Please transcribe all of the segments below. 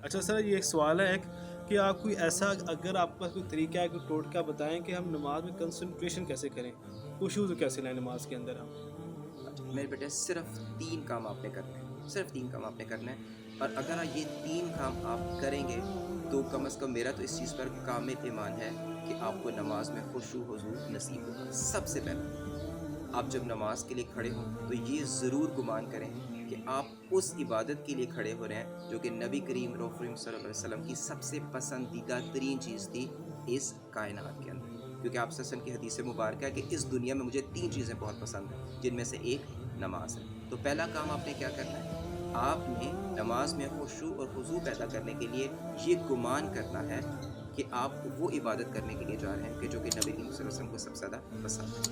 اچھا سر، یہ ایک سوال ہے کہ آپ کوئی ایسا، اگر آپ کا کوئی طریقہ ہے، کوئی ٹوٹکا بتائیں کہ ہم نماز میں کنسنٹریشن کیسے کریں، خشوع کیسے لائیں نماز کے اندر ہم؟ اچھا میرے بیٹے، صرف 3 کام آپ نے کرنے ہیں، صرف 3 کام آپ نے کرنے ہیں، اور اگر یہ 3 کام آپ کریں گے تو کم از کم میرا تو اس چیز پر کامل ایمان ہے کہ آپ کو نماز میں خشوع و خضوع نصیب ہوگا۔ سب سے پہلا، آپ جب نماز کے لیے کھڑے ہوں تو یہ ضرور گمان کریں کہ آپ اس عبادت کے لیے کھڑے ہو رہے ہیں جو کہ نبی کریم رسول کریم صلی اللہ علیہ وسلم کی سب سے پسندیدہ ترین چیز تھی اس کائنات کے اندر، کیونکہ آپ صلی اللہ علیہ وسلم کی حدیث مبارکہ ہے کہ اس دنیا میں مجھے 3 چیزیں بہت پسند ہیں، جن میں سے ایک نماز ہے۔ تو پہلا کام آپ نے کیا کرنا ہے؟ آپ نے نماز میں خشوع اور خضوع پیدا کرنے کے لیے یہ گمان کرنا ہے کہ آپ وہ عبادت کرنے کے لیے جا رہے ہیں کہ جو کہ نبی کریم صلی اللہ علیہ وسلم کو سب سے زیادہ پسند ہے۔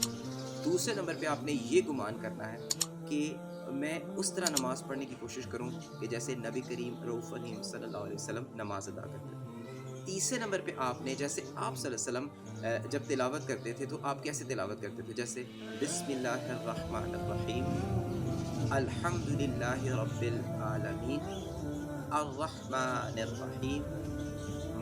دوسرے نمبر پہ آپ نے یہ گمان کرنا ہے کہ میں اس طرح نماز پڑھنے کی کوشش کروں کہ جیسے نبی کریم رؤوف رحیم صلی اللہ علیہ وسلم نماز ادا کرتے تھے۔ تیسرے نمبر پہ آپ نے، جیسے آپ صلی اللہ علیہ وسلم جب تلاوت کرتے تھے تو آپ کیسے تلاوت کرتے تھے؟ جیسے بسم اللہ الرحمن الرحیم، الحمد للہ رب العالمین، الرحمن الرحیم،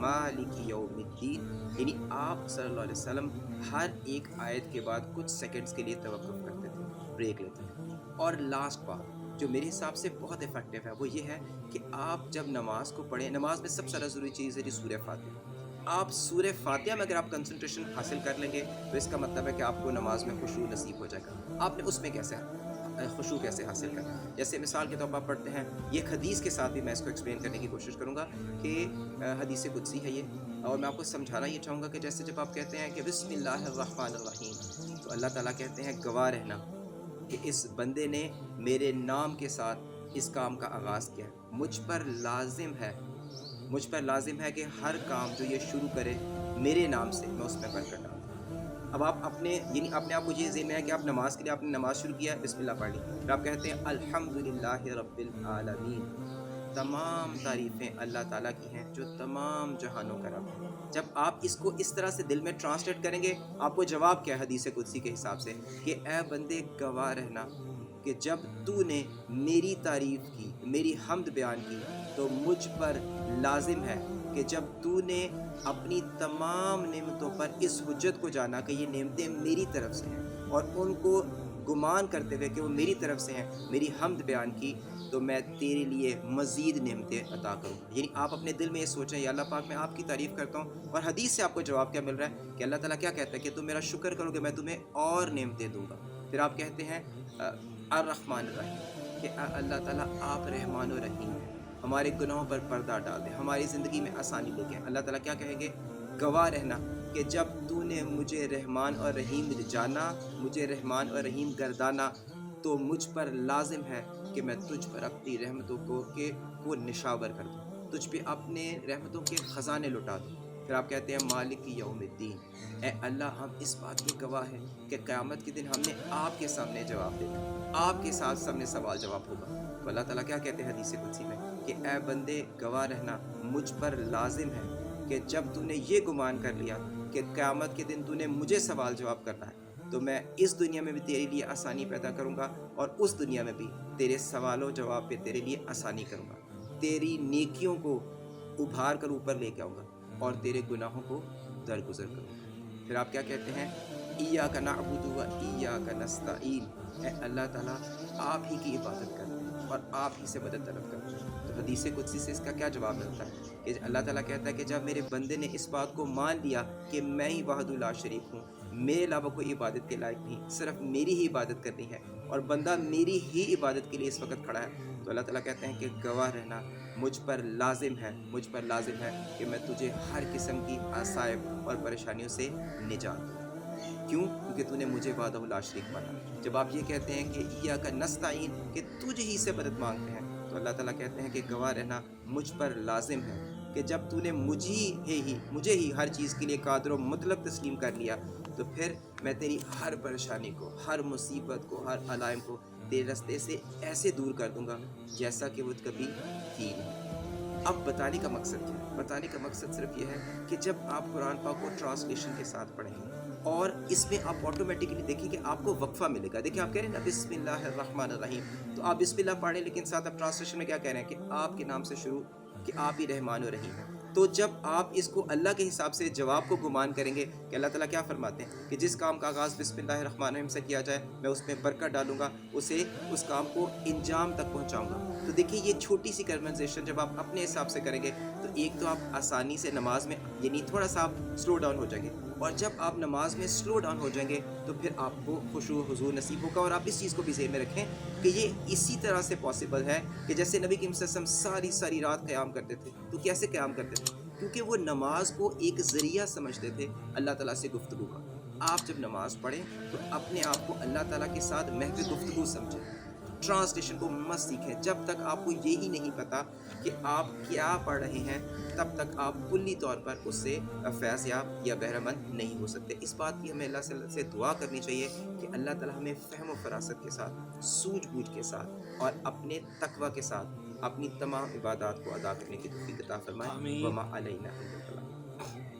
مالک یوم الدین۔ یعنی آپ صلی اللہ علیہ وسلم ہر ایک آیت کے بعد کچھ سیکنڈز کے لیے توقف کرتے تھے، بریک لیتے تھے۔ اور لاسٹ بات جو میرے حساب سے بہت افیکٹو ہے وہ یہ ہے کہ آپ جب نماز کو پڑھیں، نماز میں سب سے زیادہ ضروری چیز ہے جی سورہ فاتحہ۔ آپ سورہ فاتحہ میں اگر آپ کنسنٹریشن حاصل کر لیں گے تو اس کا مطلب ہے کہ آپ کو نماز میں خشوع نصیب ہو جائے گا۔ آپ نے اس میں کیسے خشوع کیسے حاصل کرنا ہے؟ جیسے مثال کے طور پر آپ پڑھتے ہیں، یہ ایک حدیث کے ساتھ بھی میں اس کو ایکسپلین کرنے کی کوشش کروں گا کہ حدیث قدسی ہے یہ، اور میں آپ کو سمجھانا یہ چاہوں گا کہ جیسے جب آپ کہتے ہیں کہ بسم اللہ الرحمن الرحیم، تو اللہ تعالیٰ کہتے ہیں گواہ رہنا کہ اس بندے نے میرے نام کے ساتھ اس کام کا آغاز کیا ہے، مجھ پر لازم ہے کہ ہر کام جو یہ شروع کرے میرے نام سے، میں اس میں برکت ڈالتا ہوں۔ اب آپ اپنے، یعنی اپنے آپ کو یہ ذہن میں ہے کہ آپ نماز کے لیے آپ نے نماز شروع کیا ہے، بسم اللہ پڑھ لی، پھر آپ کہتے ہیں الحمد للہ رب العالمین، تمام تعریفیں اللہ تعالیٰ کی ہیں جو تمام جہانوں کا رب ہے۔ جب آپ اس کو اس طرح سے دل میں ٹرانسلیٹ کریں گے، آپ کو جواب کیا ہے حدیث قدسی کے حساب سے؟ کہ اے بندے گواہ رہنا کہ جب تو نے میری تعریف کی، میری حمد بیان کی، تو مجھ پر لازم ہے کہ جب تو نے اپنی تمام نعمتوں پر اس حجت کو جانا کہ یہ نعمتیں میری طرف سے ہیں، اور ان کو گمان کرتے ہوئے کہ وہ میری طرف سے ہیں میری حمد بیان کی، تو میں تیرے لیے مزید نعمتیں عطا کروں گا۔ یعنی آپ اپنے دل میں یہ سوچیں، یا اللہ پاک میں آپ کی تعریف کرتا ہوں، اور حدیث سے آپ کو جواب کیا مل رہا ہے کہ اللہ تعالیٰ کیا کہتا ہے کہ تم میرا شکر کرو گے میں تمہیں اور نعمتیں دوں گا۔ پھر آپ کہتے ہیں الرحمن الرحیم، کہ اللہ تعالیٰ آپ رحمان و رحیم ہیں، ہمارے گناہوں پر پردہ ڈال دیں، ہماری زندگی میں آسانی لے کے۔ اللہ تعالیٰ کیا کہیں گے؟ گواہ رہنا کہ جب تو نے مجھے رحمان اور رحیم جانا، مجھے رحمان اور رحیم گردانا، تو مجھ پر لازم ہے کہ میں تجھ پر اپنی رحمتوں کو نشاور کر دوں، تجھ پہ اپنے رحمتوں کے خزانے لٹا دوں۔ پھر آپ کہتے ہیں مالک یوم الدین، اے اللہ ہم اس بات کے گواہ ہیں کہ قیامت کے دن ہم نے آپ کے سامنے جواب دینا ہے، آپ کے ساتھ سامنے سوال جواب ہوگا۔ تو اللہ تعالیٰ کیا کہتے ہیں حدیث قدسی میں کہ اے بندے گواہ رہنا، مجھ پر لازم ہے کہ جب تو نے یہ گمان کر لیا کہ قیامت کے دن تو نے مجھے سوال جواب کرنا ہے، تو میں اس دنیا میں بھی تیرے لیے آسانی پیدا کروں گا، اور اس دنیا میں بھی تیرے سوال و جواب پہ تیرے لیے آسانی کروں گا، تیری نیکیوں کو ابھار کر اوپر لے کے آؤں گا، اور تیرے گناہوں کو درگزر کروں گا۔ پھر آپ کیا کہتے ہیں؟ ایاک نعبد و ایاک نستعین، اے اللہ تعالیٰ آپ ہی کی عبادت کرتے ہیں اور آپ ہی سے مدد طلب کرتے ہیں۔ تو حدیث قدسی سے اس کا کیا جواب ملتا ہے کہ اللہ تعالیٰ کہتا ہے کہ جب میرے بندے نے اس بات کو مان لیا کہ میں ہی وحدہ لا شریک ہوں، میرے علاوہ کوئی عبادت کے لائق نہیں، صرف میری ہی عبادت کرنی ہے، اور بندہ میری ہی عبادت کے لیے اس وقت کھڑا ہے، تو اللہ تعالیٰ کہتے ہیں کہ گواہ رہنا، مجھ پر لازم ہے کہ میں تجھے ہر قسم کی عصائب اور پریشانیوں سے نجات دوں۔ کیوں؟ کیونکہ تو نے مجھے وحدہ لا شریک مانا۔ جب آپ یہ کہتے ہیں کہ ایاک نستعین، کہ تجھ ہی سے مدد مانگتے ہیں، تو اللہ تعالیٰ کہتے ہیں کہ گواہ رہنا، مجھ پر لازم ہے کہ جب تو نے مجھے ہی ہر چیز کے لیے قادر و مطلق تسلیم کر لیا، تو پھر میں تیری ہر پریشانی کو، ہر مصیبت کو، ہر علائم کو تیرے راستے سے ایسے دور کر دوں گا جیسا کہ وہ کبھی تھی نہیں۔ اب بتانے کا مقصد کیا ہے؟ بتانے کا مقصد صرف یہ ہے کہ جب آپ قرآن پاک کو ٹرانسلیشن کے ساتھ پڑھیں گے، اور اس میں آپ آٹومیٹکلی دیکھیں کہ آپ کو وقفہ ملے گا۔ دیکھیں آپ کہہ رہے ہیں نا بسم اللہ الرحمن الرحیم، تو آپ بسم اللہ پڑھیں، لیکن ساتھ آپ ٹرانسلیشن میں کیا کہہ رہے ہیں کہ آپ کے نام سے شروع کہ آپ ہی رحمان و رحیم ہیں. تو جب آپ اس کو اللہ کے حساب سے جواب کو گمان کریں گے کہ اللہ تعالیٰ کیا فرماتے ہیں کہ جس کام کا آغاز بسم اللہ الرحمن الرحیم سے کیا جائے میں اس میں برکت ڈالوں گا, اس کام کو انجام تک پہنچاؤں گا. تو دیکھیے یہ چھوٹی سی کنورسیشن جب آپ اپنے حساب سے کریں گے تو ایک تو آپ آسانی سے نماز میں یعنی تھوڑا سا آپ سلو ڈاؤن ہو جائیں گے, اور جب آپ نماز میں سلو ڈاؤن ہو جائیں گے تو پھر آپ کو خشوع و حضور نصیب ہوگا. اور آپ اس چیز کو بھی ذہن میں رکھیں کہ یہ اسی طرح سے پاسبل ہے کہ جیسے نبی کریم صلی اللہ علیہ وسلم ساری رات قیام کرتے تھے. تو کیسے قیام کرتے تھے؟ کیونکہ وہ نماز کو ایک ذریعہ سمجھتے تھے اللہ تعالیٰ سے گفتگو کا. آپ جب نماز پڑھیں تو اپنے آپ کو اللہ تعالیٰ کے ساتھ محض گفتگو سمجھیں, ٹرانسلیشن کو مت سیکھیں. جب تک آپ کو یہی نہیں پتا کہ آپ کیا پڑھ رہے ہیں تب تک آپ کلی طور پر اس سے فیض یاب یا بہرہ مند نہیں ہو سکتے. اس بات کی ہمیں اللہ سے دعا کرنی چاہیے کہ اللہ تعالیٰ ہمیں فہم و فراست کے ساتھ, سوجھ بوجھ کے ساتھ اور اپنے تقوی کے ساتھ اپنی تمام عبادات کو ادا کرنے کی توفیق عطا فرمائے. آمین. وما علینا الا البلاغ.